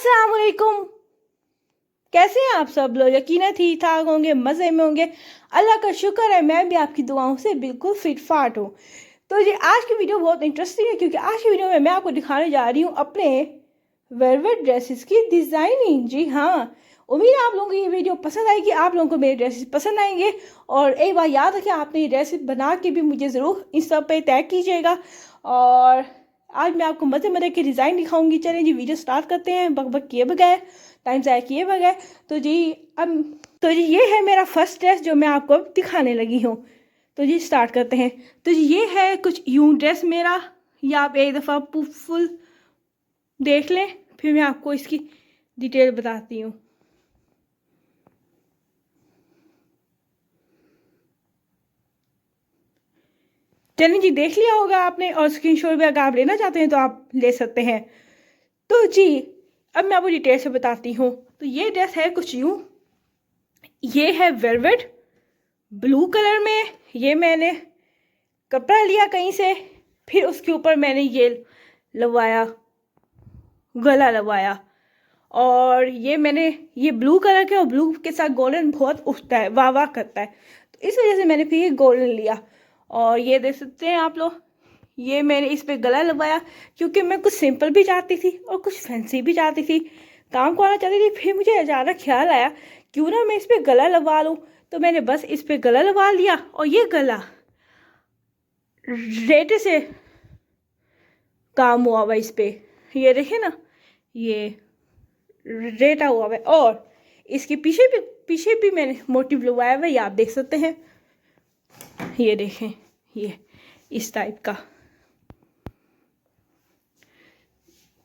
अस्सलाम वालेकुम। कैसे हैं आप सब लोग? यकीनन ठीक ठाक होंगे, मज़े में होंगे। अल्लाह का शुक्र है मैं भी आपकी दुआओं से बिल्कुल फिट फाट हूँ। तो ये आज की वीडियो बहुत इंटरेस्टिंग है क्योंकि आज की वीडियो में मैं आपको दिखाने जा रही हूँ अपने वेलवेट ड्रेसेस की डिज़ाइनिंग। जी हाँ, उम्मीद है आप लोगों को ये वीडियो पसंद आएगी, आप लोगों को मेरे ड्रेसेस पसंद आएंगे। और एक बार याद रखें, आपने ये ड्रेसेस बना के भी मुझे ज़रूर इंस्टा पे टैग कीजिएगा। और आज मैं आपको मज़े मज़े के डिज़ाइन दिखाऊंगी। चलें जी, वीडियो स्टार्ट करते हैं बक बक किए बगैर, टाइम ज़ाया किए बगैर। तो जी ये है मेरा फर्स्ट ड्रेस जो मैं आपको अब दिखाने लगी हूँ। तो जी स्टार्ट करते हैं। तो जी ये है कुछ यूं ड्रेस मेरा, या आप एक दफ़ा फुल देख लें, फिर मैं आपको इसकी डिटेल बताती हूँ। चलिए जी, देख लिया होगा आपने, और स्क्रीनशॉट भी अगर आप लेना चाहते हैं तो आप ले सकते हैं। तो जी अब मैं आपको डिटेल से बताती हूँ। तो ये ड्रेस है कुछ यूँ, ये है वेलवेट ब्लू कलर में। ये मैंने कपड़ा लिया कहीं से, फिर उसके ऊपर मैंने ये लगवाया, गला लगवाया। और ये मैंने ये ब्लू कलर के, और ब्लू के साथ गोल्डन बहुत उठता है, वाह वाह करता है, तो इस वजह से मैंने फिर ये गोल्डन लिया। और ये देख सकते हैं आप लोग, ये मैंने इस पे गला लगवाया क्योंकि मैं कुछ सिंपल भी चाहती थी और कुछ फैंसी भी चाहती थी, काम को आना चाहती थी। फिर मुझे अचानक ख्याल आया क्यों ना मैं इस पे गला लगवा लूँ, तो मैंने बस इस पे गला लगवा लिया। और ये गला रेटे से काम हुआ हुआ इस पे, ये देखे ना, ये रेटा हुआ है। और इसके पीछे भी मैंने मोटिव लगवाया हुआ है, ये आप देख सकते हैं। ये देखें, ये इस टाइप का।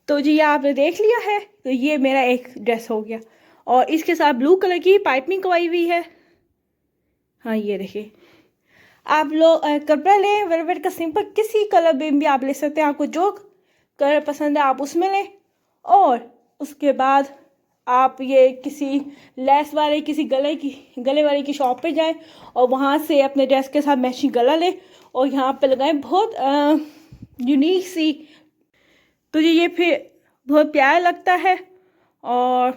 तो जी आपने देख लिया है, तो ये मेरा एक ड्रेस हो गया। और इसके साथ ब्लू कलर की पाइपिंग करवाई हुई है। हाँ ये देखिए, आप लोग कपड़ा लें वेलवेट का सिंपल, किसी कलर में भी आप ले सकते हैं, आपको जो कलर पसंद है आप उसमें लें। और उसके बाद आप ये किसी लेस वाले, किसी गले वाले की शॉप पे जाएं और वहाँ से अपने ड्रेस के साथ मैचिंग गला लें और यहाँ पे लगाएं, बहुत यूनिक सी। तो ये फिर बहुत प्यारा लगता है। और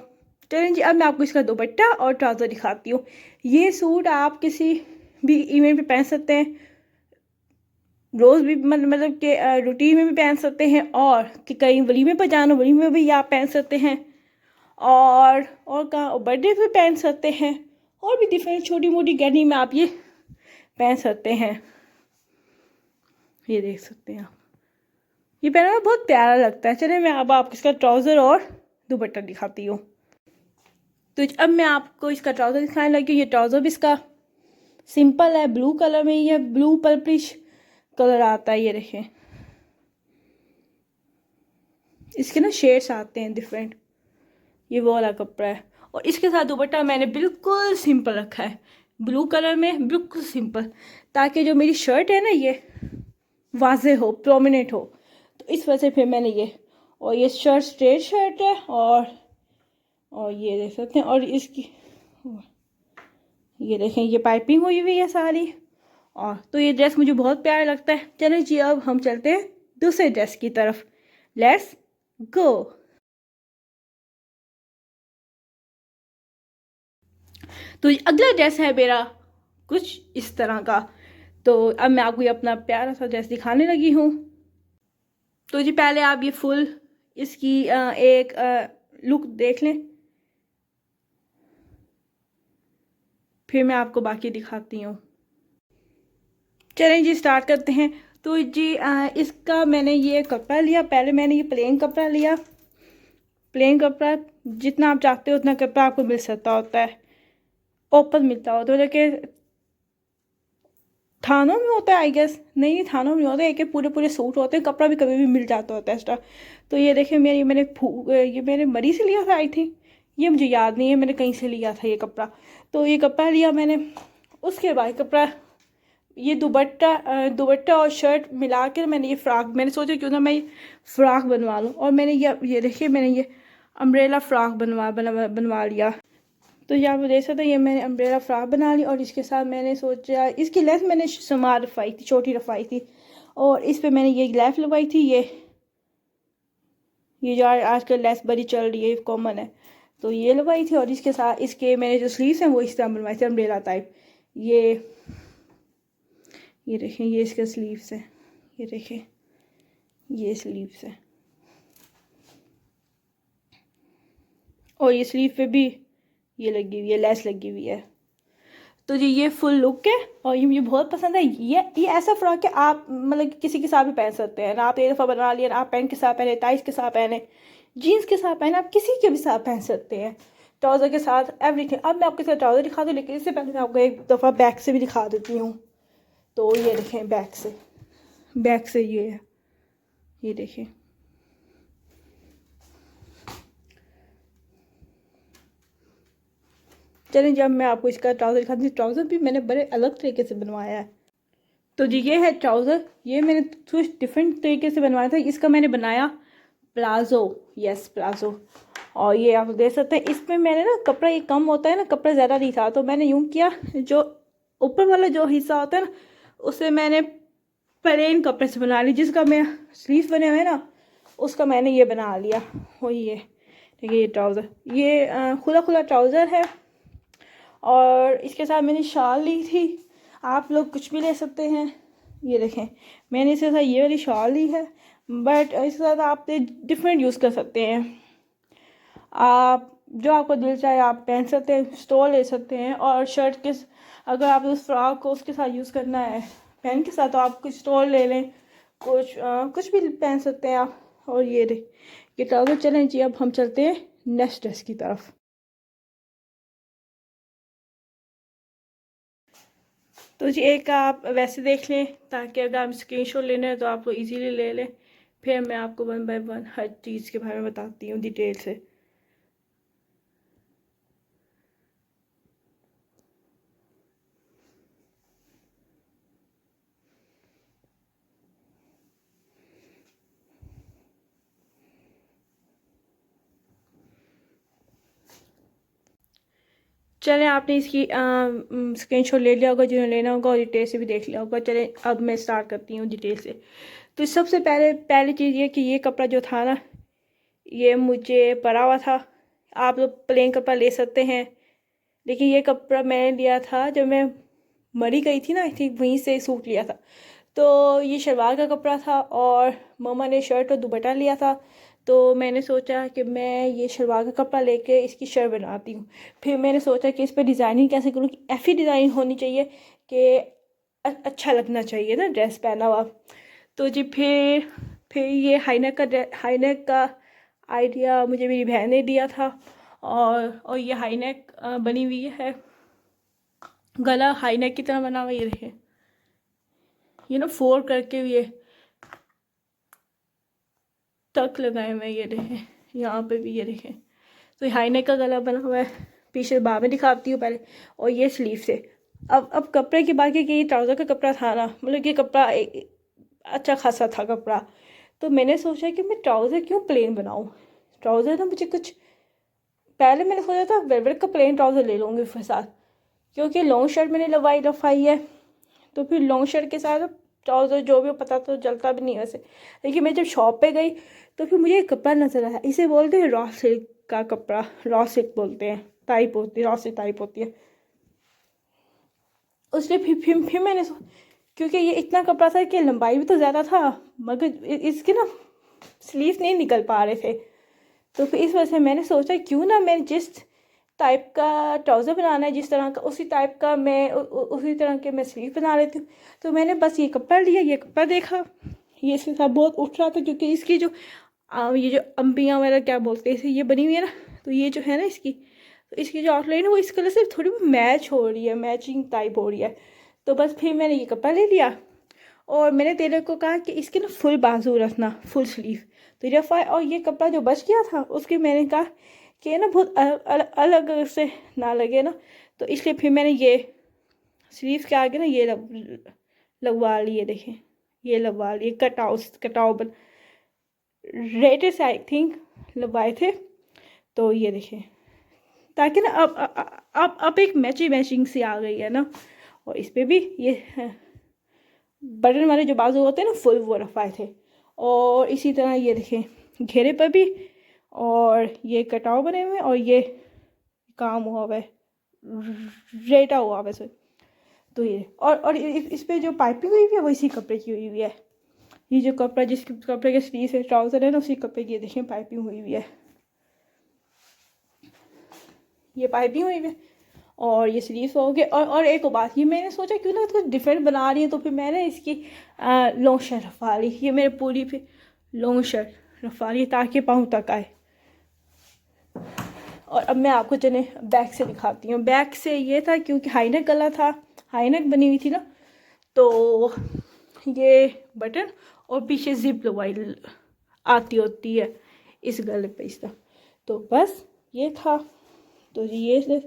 चलें जी, अब मैं आपको इसका दुपट्टा और ट्राउज़र दिखाती हूँ। ये सूट आप किसी भी इवेंट पे पहन सकते हैं, रोज़ भी मतलब कि रूटीन में भी पहन सकते हैं, और कि कहीं वलीमे पर जाना, वलीमे में भी आप पहन सकते हैं, और कहाँ बर्थडे पे पहन सकते हैं, और भी डिफरेंट छोटी मोटी गैदरिंग में आप ये पहन सकते हैं। ये देख सकते हैं आप, ये पहनने में बहुत प्यारा लगता है। चलिए मैं अब आपको इसका ट्राउज़र और दुपट्टा दिखाती हूँ। तो अब मैं आपको इसका ट्राउज़र दिखाने लगी हूँ। ये ट्राउज़र भी इसका सिंपल है, ब्लू कलर में ही है, ब्लू पर्पलिश कलर आता है। ये देखें, इसके ना शेड्स आते हैं डिफरेंट, ये वो वाला कपड़ा है। और इसके साथ दुपट्टा मैंने बिल्कुल सिंपल रखा है, ब्लू कलर में, बिल्कुल सिंपल, ताकि जो मेरी शर्ट है ना ये वाजे हो, प्रोमिनेंट हो। तो इस वजह से फिर मैंने ये, और ये शर्ट स्ट्रेट शर्ट है, और ये देख सकते हैं, और इसकी ये देखें, ये पाइपिंग हुई हुई है सारी। और तो ये ड्रेस मुझे बहुत प्यारा लगता है। चलो जी अब हम चलते हैं दूसरे ड्रेस की तरफ, लेट्स गो। तो अगला ड्रेस है मेरा कुछ इस तरह का। तो अब मैं आपको ये अपना प्यारा सा ड्रेस दिखाने लगी हूँ। तो जी पहले आप ये फुल इसकी एक लुक देख लें, फिर मैं आपको बाकी दिखाती हूँ। चलें जी स्टार्ट करते हैं। तो जी इसका मैंने ये कपड़ा लिया, पहले मैंने ये प्लेन कपड़ा लिया। प्लेन कपड़ा जितना आप चाहते हो उतना कपड़ा आपको मिल सकता होता है, ओपन मिलता होता है, लेकिन थानों में होता है आई गेस, नहीं थानों में होता है, एक पूरे पूरे सूट होते हैं, कपड़ा भी कभी भी मिल जाता होता है एक्स्ट्रा। तो ये देखिए ये मैंने मरी से लिया था आई थिंक, ये मुझे याद नहीं है मैंने कहीं से लिया था ये कपड़ा। तो ये कपड़ा लिया मैंने, उसके बाद कपड़ा ये दुपट्टा और शर्ट मिला कर मैंने ये फ्रॉक, मैंने सोचा क्यों ना मैं ये फ्रॉक बनवा लूँ। और मैंने ये देखिए मैंने ये अम्ब्रेला फ्रॉक बनवा लिया। तो यहाँ पर देख सकते हैं, ये मैंने अम्ब्रेला फ्रॉक बना ली। और इसके साथ मैंने सोचा इसकी लेस मैंने शुमार रफाई थी, छोटी रफाई थी, और इस पे मैंने ये लेस लगवाई थी, ये जो आजकल लेस बड़ी चल रही है, कॉमन है, तो ये लगवाई थी। और इसके साथ इसके मैंने जो स्लीव्स हैं वो इस तरह बनवाए थे, अम्ब्रेला टाइप। ये देखें, ये इसके स्लीव्स हैं, ये देखें, ये स्लीव्स हैं। और ये स्लीव पे भी ये लगी हुई है, लेस लगी हुई है। तो जी ये फुल लुक है और ये मुझे बहुत पसंद है। ये ऐसा फ्रॉक है आप मतलब किसी के साथ भी पहन सकते हैं ना। आप एक दफ़ा बना लिया ना, आप पैंट के साथ पहने, टाइस के साथ पहने, जीन्स के साथ पहने, आप किसी के भी साथ पहन सकते हैं, ट्राउज़र के साथ, एवरीथिंग। अब मैं आपके साथ ट्राउज़र दिखा दूँ, लेकिन इससे पहले मैं आपको एक दफ़ा बैक से भी दिखा देती हूँ। तो ये देखें, बैक से ये है, ये देखें। चलें, जब मैं आपको इसका ट्राउज़र दिखाती हूँ। ट्राउज़र भी मैंने बड़े अलग तरीके से बनवाया है। तो जी ये है ट्राउज़र, ये मैंने कुछ डिफरेंट तरीके से बनवाया था। इसका मैंने बनाया प्लाज़ो, यस प्लाज़ो। और ये आप देख सकते हैं, इसमें मैंने ना कपड़ा ये कम होता है ना, कपड़ा ज़्यादा नहीं था, तो मैंने यूँ किया, जो ऊपर वाला जो हिस्सा होता है ना, उसे मैंने प्लेन कपड़े से बना लिया। जिसका मैं स्लीव बने हुए ना, उसका मैंने ये बना लिया। हो ये देखिए, ये ट्राउज़र, ये खुला खुला ट्राउज़र है। और इसके साथ मैंने शाल ली थी। आप लोग कुछ भी ले सकते हैं। ये देखें, मैंने इसके साथ ये वाली शाल ली है, बट इसके साथ आप डिफरेंट यूज़ कर सकते हैं। आप जो आपको दिल चाहे आप पहन सकते हैं, स्टोल ले सकते हैं। और शर्ट के अगर आप उस फ्रॉक को उसके साथ यूज़ करना है पैंट के साथ, तो आप कुछ स्टोल ले लें, कुछ भी पहन सकते हैं आप। और ये ट्राउज़र। चलें जी, अब हम चलते हैं नेक्स्ट ड्रेस की तरफ। तो जी एक आप वैसे देख लें, ताकि अगर आप स्क्रीनशॉट लेना है तो आप वो इजीली ले लें। फिर मैं आपको 1 बाय 1 हर चीज़ के बारे में बताती हूँ डिटेल से। चलें, आपने इसकी स्क्रीनशॉट ले लिया होगा जिन्हें लेना होगा, और डिटेल से भी देख लिया होगा। चलें, अब मैं स्टार्ट करती हूँ डिटेल से। तो सबसे पहली चीज़ ये कि ये कपड़ा जो था ना, ये मुझे पड़ा हुआ था। आप लोग प्लेन कपड़ा ले सकते हैं, लेकिन ये कपड़ा मैंने लिया था जब मैं मरी गई थी ना, आई थिंक वहीं से सूट लिया था। तो ये शलवार का कपड़ा था और मम्मा ने शर्ट और दुपट्टा लिया था। तो मैंने सोचा कि मैं ये शलवार का कपड़ा लेके इसकी शर्ट बनाती हूँ। फिर मैंने सोचा कि इस पर डिज़ाइनिंग कैसे करूँ, कि ऐसी डिज़ाइन होनी चाहिए कि अच्छा लगना चाहिए ना ड्रेस पहना हुआ। तो जी फिर ये हाईनेक का आइडिया मुझे मेरी बहन ने दिया था। और ये हाईनेक बनी हुई है, गला हाईनेक की तरह बना हुआ। ये देखें, ये ना फोल्ड करके ये टक लगाए हुए, ये देखें, यहाँ पे भी ये देखें। तो ये हाईनेक का गला बना हुआ है। पीछे बाह में दिखाती हूँ पहले। और ये स्लीव से। अब कपड़े की बात की कि ये ट्राउज़र का कपड़ा था ना, मतलब ये कपड़ा अच्छा खासा था कपड़ा। तो मैंने सोचा कि मैं ट्राउज़र क्यों प्लेन बनाऊँ। ट्राउज़र ना मुझे कुछ, पहले मैंने सोचा था वेलवेट का प्लेन ट्राउज़र ले लूँगी फिर साथ, क्योंकि लॉन्ग शर्ट मैंने रफाई है। तो फिर लॉन्ग शर्ट के साथ ट्राउज़र जो भी पता तो चलता भी नहीं वैसे। लेकिन मैं जब शॉप पे गई तो फिर मुझे एक कपड़ा नजर आया, इसे बोलते हैं रॉ सिल्क का कपड़ा, रॉ सिल्क बोलते हैं, टाइप होती है, रॉ सिल्क टाइप होती है। उसने फिर मैंने क्योंकि ये इतना कपड़ा था कि लंबाई भी तो ज़्यादा था, मगर इसके ना स्लीव नहीं निकल पा रहे थे। तो फिर इस वजह से मैंने सोचा क्यों ना मैं जिस टाइप का ट्राउज़र बनाना है, जिस तरह का उसी टाइप का मैं उसी तरह के मैं स्लीव बना लेती हूँ। तो मैंने बस ये कपड़ा लिया, ये कपड़ा देखा, ये इसके साथ बहुत उठ रहा था, क्योंकि इसकी जो ये जो अम्बियाँ वगैरह क्या बोलते हैं इसे, ये बनी हुई है ना, तो ये जो है ना इसकी, तो इसकी जो आउटलाइन है वो इस कलर से थोड़ी बहुत मैच हो रही है, मैचिंग टाइप हो रही है। तो बस फिर मैंने ये कपड़ा ले लिया। और मैंने टेलर को कहा कि इसके ना फुल बाजू रखना, फुल स्लीव। तो रफा, और ये कपड़ा जो बच गया था उसके मैंने कहा कि ना बहुत अलग से ना लगे ना, तो इसलिए फिर मैंने ये स्लीव के आगे ना ये लगवा लिए। देखें, ये लगवा लिए, कटाव रेड से आई थिंक लगवाए थे। तो ये देखें, ताकि ना अब एक मैचिंग सी आ गई है ना। और इस पर भी ये बटन वाले जो बाजू होते हैं ना फुल, वो रफाए थे। और इसी तरह ये देखें घेरे पर भी, और ये कटाव बने हुए हैं, और ये काम हुआ हुआ है, रेटा हुआ हुआ है। तो ये और इस पे जो पाइपिंग हुई हुई है वो इसी कपड़े की हुई हुई है। ये जो कपड़ा, जिस कपड़े के स्लीव से ट्राउज़र है ना, उसी कपड़े की देखिए पाइपिंग हुई हुई है, ये पाइपिंग हुई हुई है और ये स्लीव हो गए। और एक बात, ये मैंने सोचा क्यों ना कुछ डिफरेंट बना रही है, तो फिर मैंने इसकी लॉन्ग शर्ट रफा ली। ये मेरे पूरी पे लॉन्ग शर्ट रफा ली ताकि पाँव तक आए। और अब मैं आपको चले बैक से दिखाती हूँ। बैक से ये था क्योंकि हाई नेक गला था, हाई नेक बनी हुई थी ना, तो ये बटन और पीछे जिप लगवाई आती होती है इस गले पे इसका। तो बस ये था। तो ये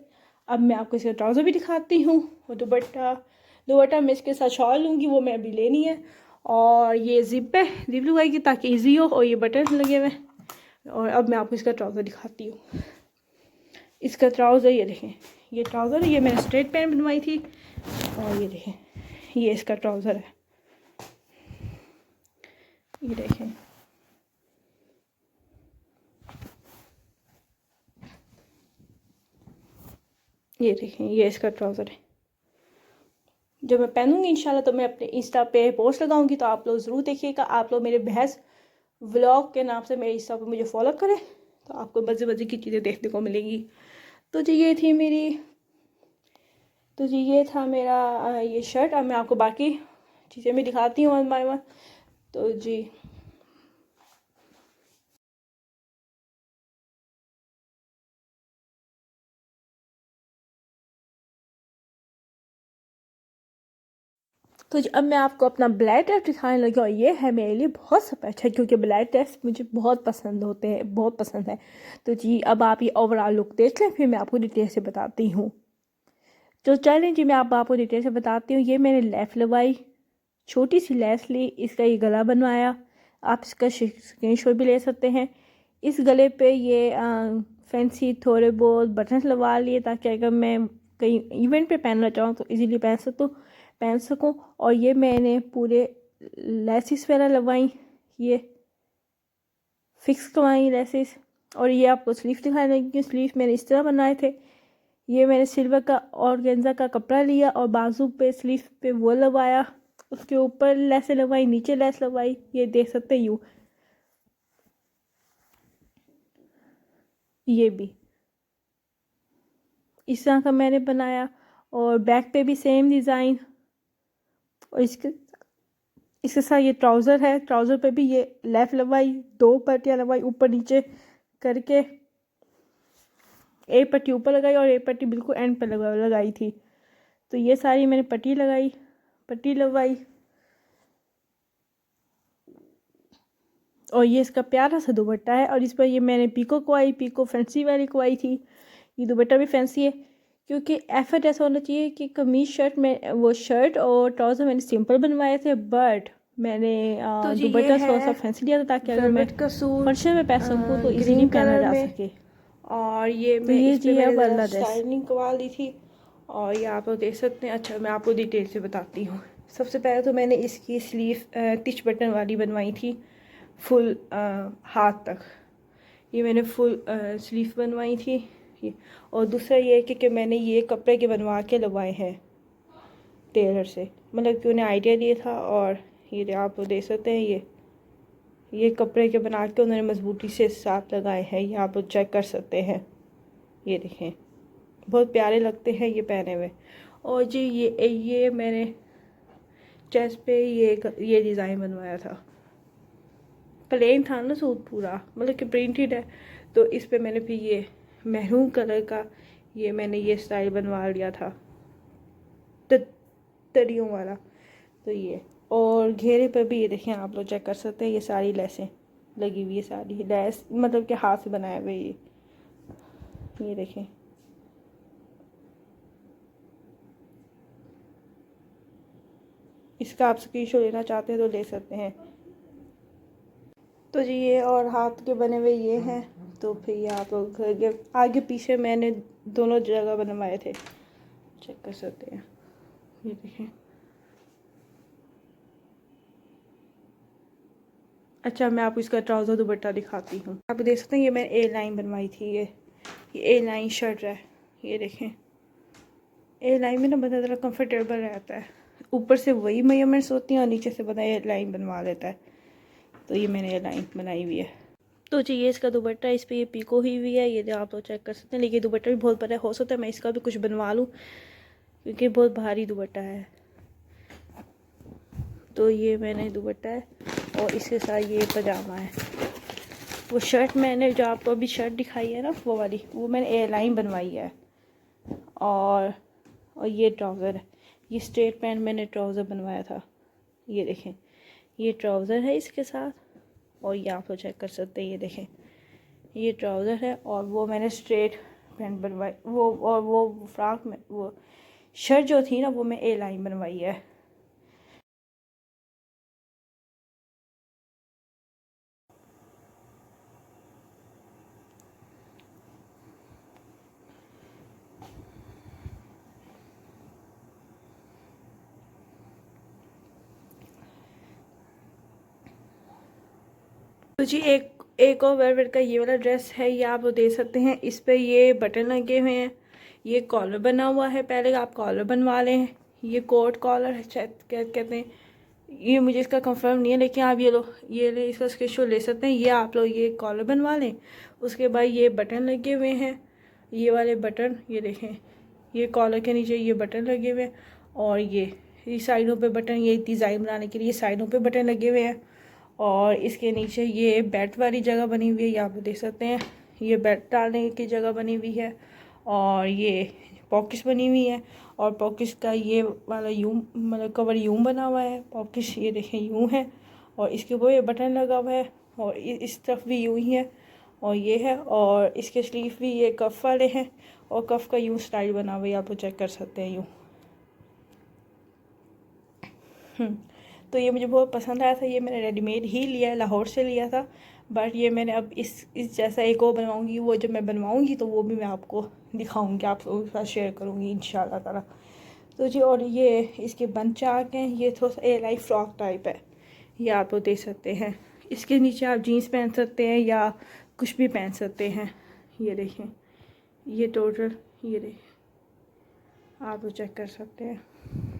अब मैं आपको इसका ट्राउज़र भी दिखाती हूँ, और दुपट्टा मैं इसके साथ शॉल लूँगी, वो मैं अभी लेनी है। और ये जिप लगाएगी ताकि इजी हो, और ये बटन लगे हुए। और अब मैं आपको इसका ट्राउज़र दिखाती हूँ। इसका ट्राउज़र ये देखें, ये ट्राउज़र है, ये मैंने स्ट्रेट पैंट बनवाई थी, और ये देखें ये इसका ट्राउज़र है, ये देखें। ये देखें ये इसका ट्राउज़र है। जब मैं पहनूंगी इंशाल्लाह तो मैं अपने इंस्टा पे पोस्ट लगाऊंगी, तो आप लोग ज़रूर देखिएगा। आप लोग मेरे बहस व्लॉग के नाम से मेरे इंस्टा पे मुझे फॉलो करें, तो आपको मज़े मज़े की चीज़ें देखने को मिलेंगी। तो जी ये थी मेरी, तो जी ये था मेरा ये शर्ट। अब मैं आपको बाकी चीज़ें भी दिखाती हूँ वन बाय वन। तो जी तो जी अब मैं आपको अपना ब्लैक ड्रेस दिखाने लगी, और ये है मेरे लिए बहुत स्पेशल क्योंकि ब्लैक ड्रेस मुझे बहुत पसंद होते हैं, बहुत पसंद है। तो जी अब आप ये ओवरऑल लुक देख लें, फिर मैं आपको डिटेल से बताती हूँ। तो चलें जी मैं आपको डिटेल से बताती हूँ। ये मैंने लेफ़ लगवाई, छोटी सी लेस ली, इसका ये गला बनवाया। आप इसका स्क्रीनशॉट भी ले सकते हैं। इस गले पे ये फैंसी थोड़े बहुत बटन लगा लिए ताकि अगर मैं कहीं इवेंट पे पहनना चाहूँ तो इजीली पहन सकूँ। और ये मैंने पूरे लेसिस वगैरह लगवाई, ये फिक्स करवाई लेसिस। और ये आपको स्लीव दिखाने लगी, स्लीव मैंने इस तरह बनाए थे। ये मैंने सिल्वर का ऑर्गेन्जा का कपड़ा लिया और बाजू पे स्लीव पे वो लगवाया, उसके ऊपर लेसें लगवाई, नीचे लेस लगवाई, ये देख सकते हैं यूँ। ये भी इस तरह का मैंने बनाया, और बैक पे भी सेम डिज़ाइन। और इसके साथ ये ट्राउज़र है, ट्राउज़र पे भी ये लेफ़ लगवाई, 2 पट्टियाँ लगवाई ऊपर नीचे करके। एक पट्टी ऊपर लगाई और एक पट्टी बिल्कुल एंड पर लगाई थी। तो ये सारी मैंने पट्टी लगवाई। और ये इसका प्यारा सा दुपट्टा है, और इस पर ये मैंने पीको फैंसी वाली कुआई थी। ये दुपट्टा भी फैंसी है क्योंकि एफर्ट ऐसा होना चाहिए कि कमीज शर्ट में वो शर्ट और ट्राउज़र मैंने सिंपल बनवाए थे, बट मैंने दुपट्टा थोड़ा सा फैंसी लिया था ताकि अगर मैं फंक्शन में पहन सकूँ तो इजीली पहना जा सके। और ये तो मैं ये इस जी पे अब मैंने अल्लाह स्टाइलिंग करवा ली थी, और ये आप लोग देख सकते हैं। अच्छा मैं आपको डिटेल से बताती हूँ। सबसे पहले तो मैंने इसकी स्लीव तिच बटन वाली बनवाई थी, फुल हाथ तक। ये मैंने फुल स्लीव बनवाई थी ये। और दूसरा ये है कि मैंने ये कपड़े के बनवा के लगवाए हैं टेलर से, मतलब कि उन्हें आइडिया दिया था। और ये आप देख सकते हैं, ये कपड़े के बना के उन्होंने मजबूती से साथ लगाए हैं, ये आप चेक कर सकते हैं। ये देखें बहुत प्यारे लगते हैं ये पहने हुए। और जी ये मैंने चेस्ट पे ये डिज़ाइन बनवाया था। प्लेन था ना सूट पूरा, मतलब कि प्रिंटेड है, तो इस पे मैंने फिर ये मैरून कलर का मैंने ये स्टाइल बनवा लिया था तरियों वाला। तो ये और घेरे पर भी ये देखें, आप लोग चेक कर सकते हैं, ये सारी लेसें लगी हुई है, सारी लेस मतलब कि हाथ से बनाए हुए ये देखें। इसका आप स्क्रीनशॉट लेना चाहते हैं तो ले सकते हैं। तो जी ये और हाथ के बने हुए ये हैं। तो फिर ये आप लोग आगे पीछे मैंने दोनों जगह बनवाए थे, चेक कर सकते हैं। ये देखें, अच्छा, मैं आपको इसका ट्राउज़र दुपट्टा दिखाती हूँ। आप देख सकते हैं ये मैंने ए लाइन बनवाई थी। ये ए लाइन शर्ट है, ये देखें। ए लाइन में ना बंदा ज़रा कंफर्टेबल रहता है, ऊपर से वही मेजरमेंट्स होती हैं और नीचे से बंदा ए लाइन बनवा लेता है। तो ये मैंने ए लाइन बनाई हुई है। तो जी ये इसका दुपट्टा, इस पर ये पीको हुई है, ये आप लोग चेक कर सकते हैं। लेकिन दुपट्टा भी बहुत बड़ा है, हो सकता है मैं इसका भी कुछ बनवा लूँ क्योंकि बहुत भारी दुपट्टा है। तो ये मैंने दुपट्टा है और इसके साथ ये पजामा है। वो शर्ट मैंने जो आपको अभी शर्ट दिखाई है ना, वो वाली, वो मैंने ए लाइन बनवाई है। और ये ट्राउज़र है, ये स्ट्रेट पैंट मैंने ट्राउज़र बनवाया था। ये देखें, ये ट्राउज़र है इसके साथ, और ये आप लोग चेक कर सकते हैं। ये देखें, ये ट्राउज़र है और वो मैंने स्ट्रेट पैंट बनवाई, वो और वो फ्रॉक में वो शर्ट जो थी ना, वो मैं ए लाइन बनवाई है। तो जी एक और वेलवेट का ये वाला ड्रेस है, ये आप दे सकते हैं। इस पे ये बटन लगे हुए हैं, ये कॉलर बना हुआ है। पहले आप कॉलर बनवा लें, ये कोट कॉलर है शायद क्या कहते हैं, ये मुझे इसका कंफर्म नहीं है, लेकिन आप ये लो, ये ले इसका स्क्रीनशॉट ले सकते हैं। ये आप लोग ये कॉलर बनवा लें। उसके बाद ये बटन लगे हुए हैं, ये वाले बटन, ये देखें, ये कॉलर के नीचे ये बटन लगे हुए हैं। और ये साइडों पे बटन, ये डिज़ाइन बनाने के लिए साइडों पे बटन लगे हुए हैं। और इसके नीचे ये बेल्ट वाली जगह बनी हुई है, यहाँ पे देख सकते हैं। ये बेल्ट डालने की जगह बनी हुई है और ये पॉकेट्स बनी हुई है। और पॉकेट्स का ये वाला यूं मतलब कवर यूं बना हुआ है, पॉकेट्स ये देखें यूं है। और इसके ऊपर ये बटन लगा हुआ है और इस तरफ भी यूं ही है और ये है। और इसके स्लीव भी ये कफ वाले हैं और कफ का यूं स्टाइल बना हुआ है, आप चेक कर सकते हैं यूं। तो ये मुझे बहुत पसंद आया था। ये मैंने रेडीमेड ही लिया है, लाहौर से लिया था। बट ये मैंने अब इस जैसा एक और बनवाऊँगी, वो जब मैं बनवाऊँगी तो वो भी मैं आपको दिखाऊँगी, आप लोगों के साथ शेयर करूँगी इंशाल्लाह ताला। तो जी और ये इसके बंद चाक हैं, ये थोड़ा सा ए लाइन फ्रॉक टाइप है, ये आप लोग देख सकते हैं। इसके नीचे आप जीन्स पहन सकते हैं या कुछ भी पहन सकते हैं। ये देखें, ये टोटल, ये देखें, आप लोग चेक कर सकते हैं।